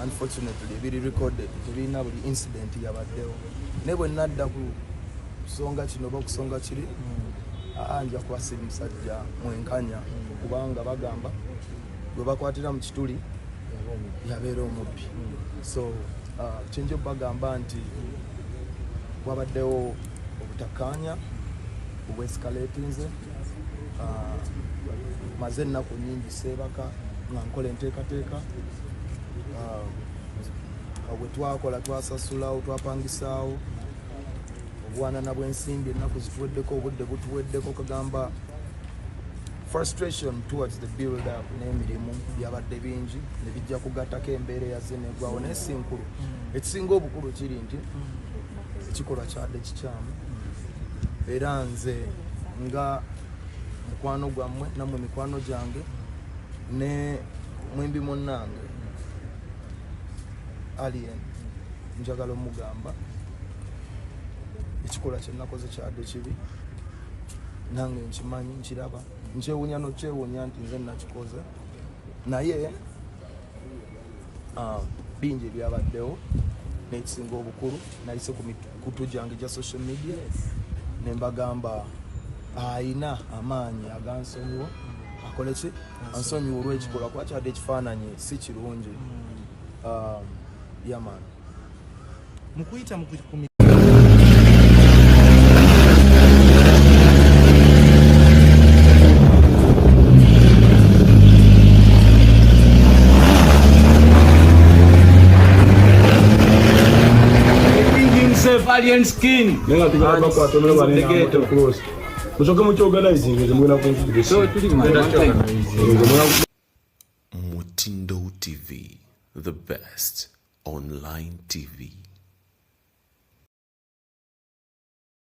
unfortunately biri recorded tebirina buli incident yabaddewo naye bwe nadda ku kusonga kino oba kusonga kiri nja kwasi musajja mwenkanya kubanga bagamba gwe bakwatira mu kituli yabeera omubbi so kyenjo bagamba nti wabaddewo obutakkaanya obwescalatinze maze ennaku nnyingi seebaka nga nkola enteekateeka bwe twakola twasasulawo twapangisaawo obwanana bw'ensimbi ennaku zituweddeko obudde butuweddeko kagamba frustration towards the build up n'emirimu byabadde bingi ne bijja kugattako embeera eyaze negwawo naye si nkulu ekisinga obukulu kiri nti ekikolwa kyadde kikyamu era nze nga mukwano gwammwe nammwe mikwano gyange ne mwembi munnange alien njagala omugamba ekikolwa kyenakoze kyadde kibi nange nkimanyi nkiraba nkyewuunya nokyewuunya nti nze nakikoze naye bingi ebyabaddewo n'ekisinga obukulu nayise ku mikutu gyange gya social media nembagamba ayina amaanyi agansonyiwa akole ki ansonyiwa olw'ekikolwa kuba kyadde ekifaananyi si kirungi yaman mukuyita alien skin. Nenga tigala bako atomera bane na close. Kusoka mu organizing nze mwina ku so tuli mu Mutindo TV, the best online TV.